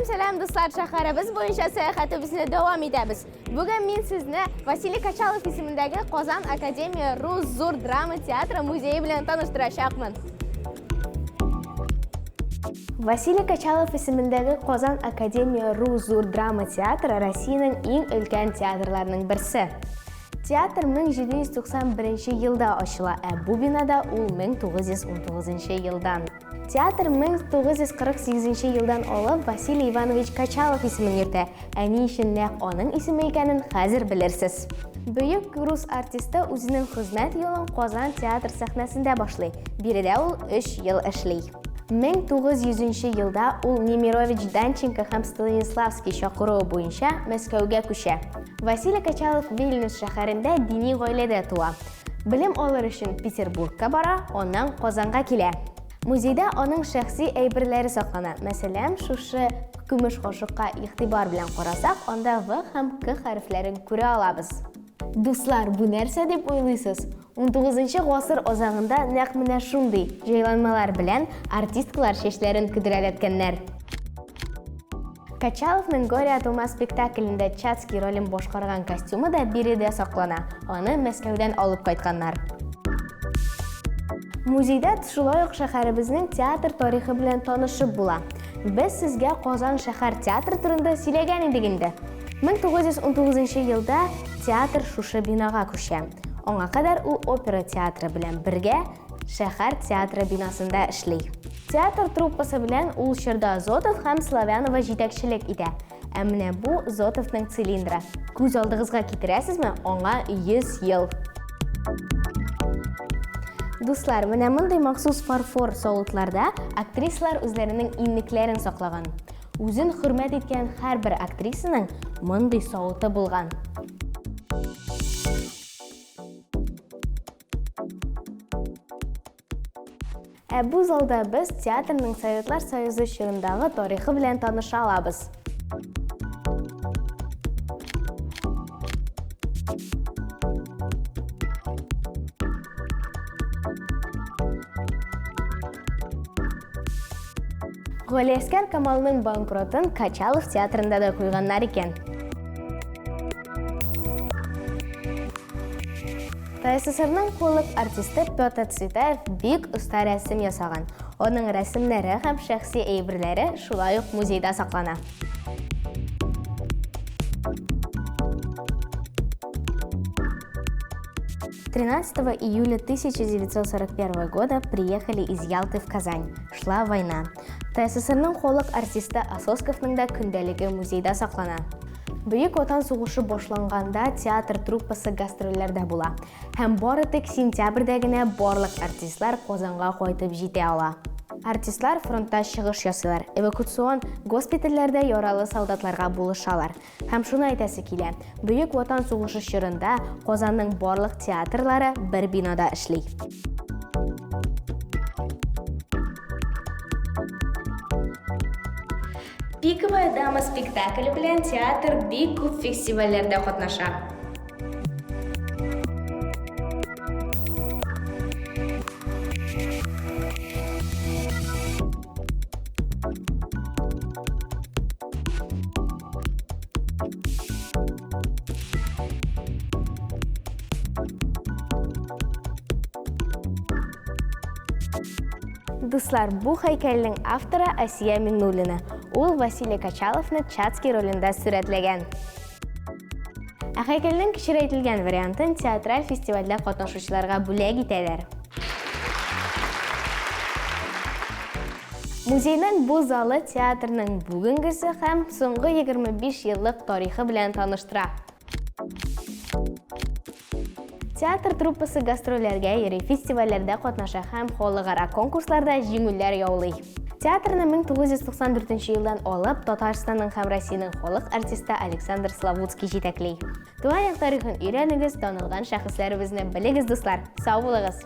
Salam dostlar, shaharimiz bo'yicha sayohatimizni davom etamiz. Bugun men sizni Vasiliy Kachalov ismidagi Qozon Akademiya Rus Zo'r drama teatri muzeyi bilan tanishtirishaqman. Vasiliy Kachalov ismidagi Qozon Akademiya Rus Zo'r drama teatri Rossiyaning eng ulkan teatrlarining birisi. Teatr 1791-yilda ochila, bu binoda u 1919-yildan. Teatr 1948-yildan olib Vasiliy Ivanovich Kachalov ismini yurdi. Ani uchun naq onun ismi ekanini hozir bilirsiz. Buyuk rus artisti o'zining xizmat yo'lini Qozon teatr sahnasida boshlaydi. Birida u 3 yil ishlaydi. 1900-yilda u Nemirovich Danchenko ham Stanislavskiy chaqiruvi bo'yicha Moskvaga ko'chadi. Vasiliy Kachalov Vilnius shaharida diniy oilada tug'ildi. Bilim olish uchun Peterburgga boradi, ondan Qozonga keladi. Muzeyda onun shaxsiy aybirlari saqlanadi. Masalan, shu kumush qoshiqqa e'tibor bilan qarasak, onda V ham K harflarini ko'ra olamiz. Do'stlar, bu narsa deb o'ylaysiz? 19-asr ozag'ida naq mana shunday joylanmalar bilan artistlar sheshlarini qidirayotganlar. Kachalovning Gorya Toma spektaklida Chatskiy rolini boshqargan kostyumida birida saqlanadi. Uni Moskvadan olib qaytganlar. Muzeyda Tushuloyiq shaharimizning teatr tarixi bilan tanishib bo'ladi. Biz sizga Qozon shahar teatri turida so'ylagan edik endi. 1919-yilda teatr shu binoga ko'chgan. Onga qadar u opera teatri bilan birga shahar teatri binosida ishlaydi. Teatr truppasi bilan u Sherda Zotov ham Slavyanova yetakchilik etadi. Ammo bu Zotovning silindri. Ko'z oldingizga keltirasizmi? Onga 100 yil. Do'stlar, mana bunday maxsus farfor sovutlarda aktrisalar o'zlarining inniklarini saqlagan. O'zini hurmat etgan har bir aktrisaning bunday sovuti bo'lgan. Bu zalda biz teatrning Sovetlar Soyuzi shirindig'i tarixi bilan tanisha olamiz. G'oliyaskar Kamolning bankrotini Kachalov teatrida da qo'yganlar ekan. TSSRning qo'lliq artisti Pyotr Tsvetayev buyuk usta rasm yasagan. Uning rasmlari ham shaxsiy aybirlari shuloq muzeyda saqlanadi. июля 1941 года приехали из Ялты в Казань. Шла война. ТССРның qo'lliq artisti Asoskovning da kundaligi muzeyda saqlanadi. Buyuk Vatan so'g'ushi boshlanganda teatr truppasi gastrollarda bo'ladi. Ham bori tek sentyabrdagina barliq artistlar Qozonga qaytib jeta oladi. Artistlar frontda chiqish yasalar, evakuatsion gospitallarda yarali soldatlarga bo'lishalar. Ham shuni aytasi keladi. Buyuk Vatan so'g'ushi shirinda Qozonning barliq teatrlari bir binoda ishlaydi. Pikovaya dama spektakli bilan teatr bek ko'p festivallarda qatnashadi. Do'stlar, bu haykalning avtori Asiya Minnulina. U Vasiliy Kachalovni Chatskiy rolida suratlagan. Haykalning kichraytirilgan variantini teatral festivalda qatnashuvchilarga bo'lak etadilar. Muzeyning bu zali teatrning bugungisi ham so'nggi 25 yillik tarixi bilan tanishtiradi. Teatr truppasi gastrollarga yirik festivallarda qatnasha ham xalqaro konkurslarda jingullar yovlaydi. Teatrni 1994-yildan olib Tataristonning ham Rossiyaning xalq artisti Aleksandr Slavutskiy yetaklaydi. Tuvan tarixini o'rganigiz, tanilgan shaxslarimizni biligiz do'stlar. Sog' bo'linglar.